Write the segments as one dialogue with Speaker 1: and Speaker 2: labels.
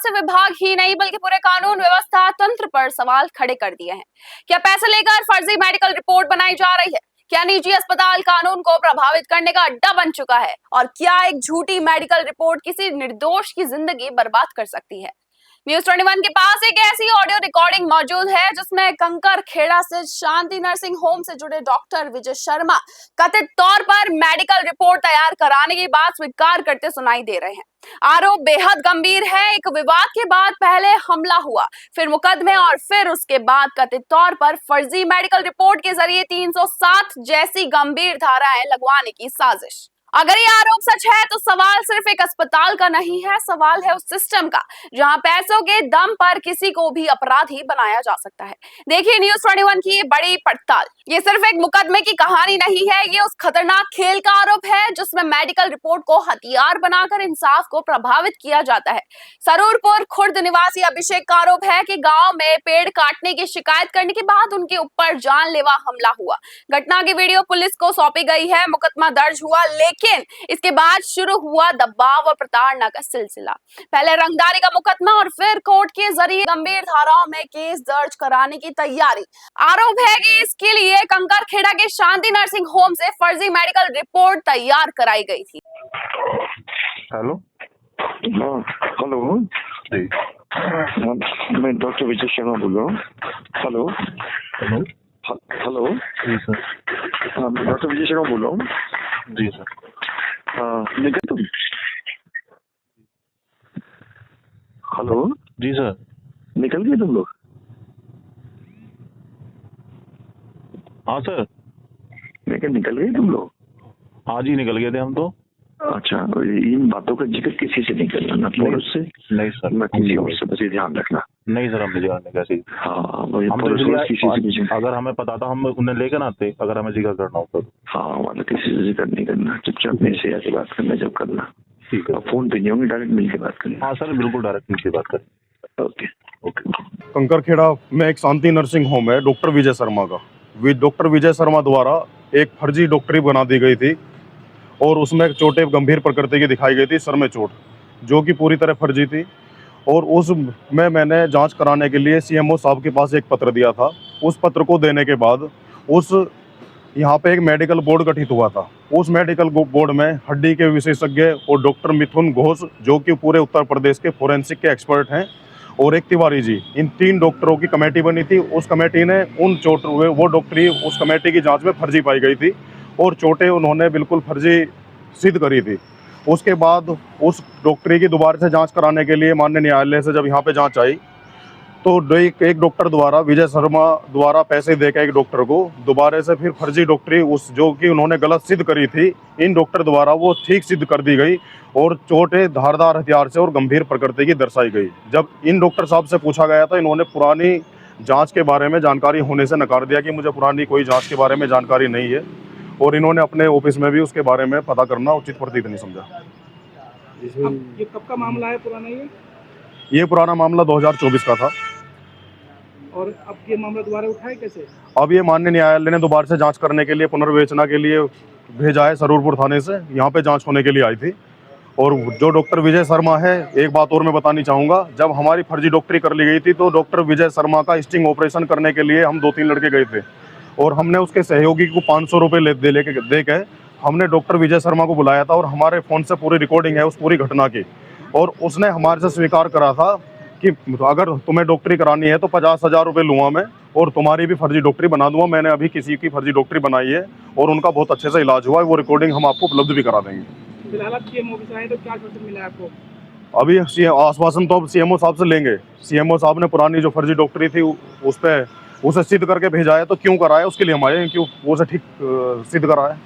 Speaker 1: स्वास्थ्य विभाग ही नहीं बल्कि पूरे कानून व्यवस्था तंत्र पर सवाल खड़े कर दिए हैं। क्या पैसे लेकर फर्जी मेडिकल रिपोर्ट बनाई जा रही है? क्या निजी अस्पताल कानून को प्रभावित करने का अड्डा बन चुका है? और क्या एक झूठी मेडिकल रिपोर्ट किसी निर्दोष की जिंदगी बर्बाद कर सकती है? न्यूज़ 21 के पास एक ऐसी ऑडियो रिकॉर्डिंग मौजूद है जिसमें कंकर खेड़ा से शांति नर्सिंग होम से जुड़े डॉक्टर विजय शर्मा कथित तौर पर मेडिकल रिपोर्ट तैयार कराने की बात स्वीकार करते सुनाई दे रहे हैं। आरोप बेहद गंभीर है। एक विवाद के बाद पहले हमला हुआ, फिर मुकदमे और फिर उसके बाद कथित तौर पर फर्जी मेडिकल रिपोर्ट के जरिए 307 जैसी गंभीर धाराएं लगवाने की साजिश। अगर ये आरोप सच है तो सवाल सिर्फ एक अस्पताल का नहीं है, सवाल है उस सिस्टम का जहां पैसों के दम पर किसी को भी अपराधी बनाया जा सकता है। देखिए न्यूज़ 21 की ये बड़ी पड़ताल। ये सिर्फ एक मुकदमे की कहानी नहीं है, ये उस खतरनाक खेल का आरोप है जिसमें मेडिकल रिपोर्ट को हथियार बनाकर इंसाफ को प्रभावित किया जाता है। सरूरपुर खुर्द निवासी अभिषेक का आरोप है कि गांव में पेड़ काटने की शिकायत करने के बाद उनके ऊपर जानलेवा हमला हुआ। घटना की वीडियो पुलिस को सौंपी गई है, मुकदमा दर्ज हुआ, लेकिन इसके बाद शुरू हुआ दबाव और प्रताड़ना का सिलसिला। पहले रंगदारी का मुकदमा और फिर कोर्ट के जरिए गंभीर धाराओं में केस दर्ज कराने की तैयारी। आरोप है कि इसके लिए कंकर खेड़ा के शांति नर्सिंग होम से फर्जी मेडिकल रिपोर्ट तैयार कराई गई थी।
Speaker 2: हेलो।
Speaker 3: हाँ, हेलो
Speaker 2: जी।
Speaker 3: मैं डॉक्टर विजय शर्मा बोल रहा हूँ। Hello
Speaker 2: hello.
Speaker 3: हेलो
Speaker 2: जी सर।
Speaker 3: हाँ, मैं डॉक्टर विजय शर्मा बोल रहा हूँ।
Speaker 2: जी सर।
Speaker 3: हाँ, निकल तुम। हेलो।
Speaker 2: जी सर।
Speaker 3: निकल गए तुम लोग?
Speaker 2: हाँ सर।
Speaker 3: मैं क्या निकल गए तुम लोग?
Speaker 2: आज ही निकल गए थे हम तो।
Speaker 3: अच्छा, इन बातों का जिक्र किसी से नहीं करना, ना पुलिस से,
Speaker 2: नहीं सर,
Speaker 3: ना किसी और से, बस ये ध्यान रखना।
Speaker 2: नहीं सर, हम ले जाने कैसे।
Speaker 3: हाँ,
Speaker 2: हम तो
Speaker 3: किसी से
Speaker 2: अगर हमें पता था हम उन्हें लेकर आते, अगर हमें जिक्र करना होता तो।
Speaker 3: हाँ, मतलब किसी से जिक्र नहीं करना, चुपचाप मेरे से आके बात करना जब करना।
Speaker 2: ठीक है।
Speaker 3: फोन पे नहीं होंगे, डायरेक्ट मिलकर बात करना।
Speaker 2: हाँ सर, बिल्कुल डायरेक्ट मिलकर बात करें।
Speaker 3: Okay okay.
Speaker 4: कंकर खेड़ा में एक शांति नर्सिंग होम है डॉक्टर विजय शर्मा का। डॉक्टर विजय शर्मा द्वारा एक फर्जी डॉक्टरी बना दी गई थी और उसमें चोटें गंभीर प्रकृति की दिखाई गई थी, सर में चोट, जो कि पूरी तरह फर्जी थी। और उसमें मैंने जांच कराने के लिए सीएमओ साहब के पास एक पत्र दिया था। उस पत्र को देने के बाद यहाँ पे एक मेडिकल बोर्ड गठित हुआ था। उस मेडिकल बोर्ड में हड्डी के विशेषज्ञ और डॉक्टर मिथुन घोष, जो कि पूरे उत्तर प्रदेश के फोरेंसिक के एक्सपर्ट हैं, और एक तिवारी जी, इन 3 डॉक्टरों की कमेटी बनी थी। उस कमेटी ने वो डॉक्टरी उस कमेटी की जांच में फर्जी पाई गई थी और चोटें उन्होंने बिल्कुल फर्जी सिद्ध करी थी। उसके बाद उस डॉक्टरी की दोबारा से जांच कराने के लिए माननीय न्यायालय से जब यहाँ पे जांच आई तो एक डॉक्टर द्वारा, विजय शर्मा द्वारा पैसे देकर एक डॉक्टर को दोबारा से फिर फर्जी डॉक्टरी जो कि उन्होंने गलत सिद्ध करी थी, इन डॉक्टर द्वारा वो ठीक सिद्ध कर दी गई और चोटें धारदार हथियार से और गंभीर प्रकृति की दर्शाई गई। जब इन डॉक्टर साहब से पूछा गया तो इन्होंने पुरानी जांच के बारे में जानकारी होने से नकार दिया कि मुझे पुरानी कोई जांच के बारे में जानकारी नहीं है, और इन्होंने अपने ऑफिस में भी उसके बारे में पता करना उचित प्रतीत नहीं समझा।
Speaker 5: ये कब का मामला है? पुराना
Speaker 4: ये पुराना मामला 2024 का था।
Speaker 5: और अब ये मामला दोबारा उठाए कैसे?
Speaker 4: अब ये माननीय न्यायालय ने दोबारा से जांच करने के लिए, पुनर्विवेचना के लिए भेजा है सरूरपुर थाने से। यहाँ पे जांच होने के लिए आई थी। और जो डॉक्टर विजय शर्मा है, एक बात और मैं बतानी चाहूँगा, जब हमारी फर्जी डॉक्टरी कर ली गई थी तो डॉक्टर विजय शर्मा का स्टिंग ऑपरेशन करने के लिए हम 2-3 लड़के गए थे और हमने उसके सहयोगी को 500 रुपये दे के हमने डॉक्टर विजय शर्मा को बुलाया था और हमारे फ़ोन से पूरी रिकॉर्डिंग है उस पूरी घटना की। और उसने हमारे से स्वीकार करा था कि अगर तुम्हें डॉक्टरी करानी है तो 50,000 रुपये लूँगा मैं और तुम्हारी भी फर्जी डॉक्टरी बना दूंगा। मैंने अभी किसी की फर्जी डॉक्टरी बनाई है और उनका बहुत अच्छे से इलाज हुआ है, वो रिकॉर्डिंग हम आपको उपलब्ध भी करा देंगे।
Speaker 5: फिलहाल आप सीएमओ ऑफिस आए तो क्या आश्वासन मिला आपको?
Speaker 4: अभी आश्वासन तो अब सीएमओ साहब से लेंगे। सीएमओ साहब ने पुरानी जो फर्जी डॉक्टरी थी उस पर उसे सिद्ध करके भेजा है, तो क्यों कराया उसके लिए हम आए हैं, क्यों वो से ठीक सिद्ध कराया।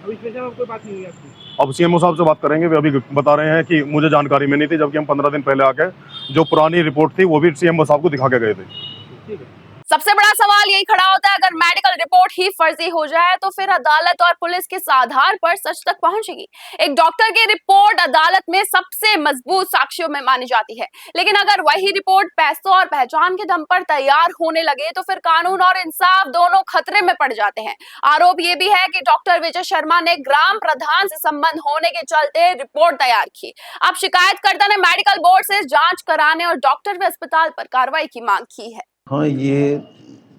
Speaker 5: अभी कोई बात नहीं हुई आपकी?
Speaker 4: अब सीएमओ साहब से बात करेंगे। वे अभी बता रहे हैं कि मुझे जानकारी में नहीं थी, जबकि हम 15 दिन पहले आके जो पुरानी रिपोर्ट थी वो भी सीएमओ साहब को दिखा के गए थे।
Speaker 5: ठीक है।
Speaker 1: सबसे बड़ा सवाल यही खड़ा होता है, अगर मेडिकल रिपोर्ट ही फर्जी हो जाए तो फिर अदालत और पुलिस किस आधार पर सच तक पहुंचेगी। एक डॉक्टर की रिपोर्ट अदालत में सबसे मजबूत साक्ष्यों में मानी जाती है, लेकिन अगर वही रिपोर्ट पैसों और पहचान के दम पर तैयार होने लगे तो फिर कानून और इंसाफ दोनों खतरे में पड़ जाते हैं। आरोप ये भी है कि डॉक्टर विजय शर्मा ने ग्राम प्रधान से संबंध होने के चलते रिपोर्ट तैयार की। अब शिकायतकर्ता ने मेडिकल बोर्ड से जांच कराने और डॉक्टर व अस्पताल पर कार्रवाई की मांग की है।
Speaker 6: हाँ, ये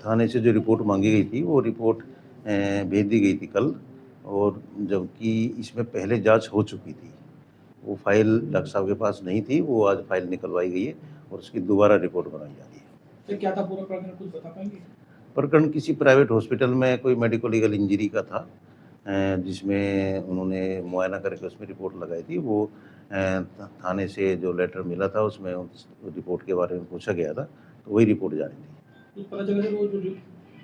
Speaker 6: थाने से जो रिपोर्ट मांगी गई थी वो रिपोर्ट भेज दी गई थी कल, और जबकि इसमें पहले जांच हो चुकी थी। वो फाइल डॉक्टर साहब के पास नहीं थी, वो आज फाइल निकलवाई गई है और उसकी दोबारा रिपोर्ट बनाई जा रही है।
Speaker 5: तो क्या था पूरा प्रकरण, कुछ बता पाएंगे?
Speaker 6: प्रकरण किसी प्राइवेट हॉस्पिटल में कोई मेडिको लीगल इंजरी का था, जिसमें उन्होंने मुआयना करके उसमें रिपोर्ट लगाई थी। वो थाने से जो लेटर मिला था उसमें उस रिपोर्ट के बारे में पूछा गया था, तो वही रिपोर्ट जानी थी।
Speaker 5: कुछ पता चला कि वो जो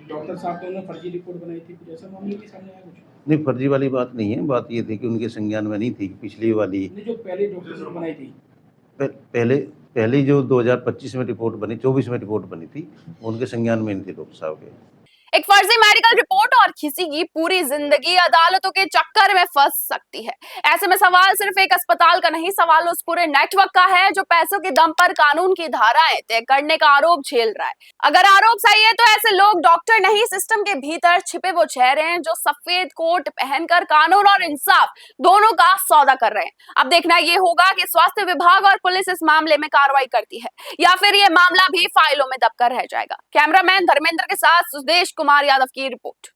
Speaker 5: डॉक्टर साहब ने उन्होंने फर्जी रिपोर्ट बनाई थी, कुछ ऐसा मामले के सामने आया कुछ?
Speaker 6: नहीं, फर्जी वाली बात नहीं है। बात ये थी कि उनके संज्ञान में नहीं थी कि पिछली वाली
Speaker 5: नहीं, जो पहले डॉक्टर साहब बनाई थी।
Speaker 6: पहले जो 2025 में रिपोर्ट बनी, 24 में रिपोर्ट बनी थी, उनके संज्ञान में नहीं थी डॉक्टर साहब के।
Speaker 1: एक फर्जी मेडिकल रिपोर्ट और किसी की पूरी जिंदगी अदालतों के चक्कर में फंस सकती है। ऐसे में सवाल सिर्फ एक अस्पताल का नहीं, सवाल उस पूरे नेटवर्क का है जो पैसों के दम पर कानून की धाराएं तय करने का आरोप झेल रहा है। अगर आरोप सही है तो ऐसे लोग डॉक्टर नहीं, सिस्टम के भीतर छिपे वो चेहरे हैं जो सफेद कोट पहनकर कानून और इंसाफ दोनों का सौदा कर रहे हैं। अब देखना ये होगा कि स्वास्थ्य विभाग और पुलिस इस मामले में कार्रवाई करती है या फिर ये मामला भी फाइलों में दबकर रह जाएगा। कैमरामैन धर्मेंद्र के साथ सुदेश कुमार यादव की रिपोर्ट।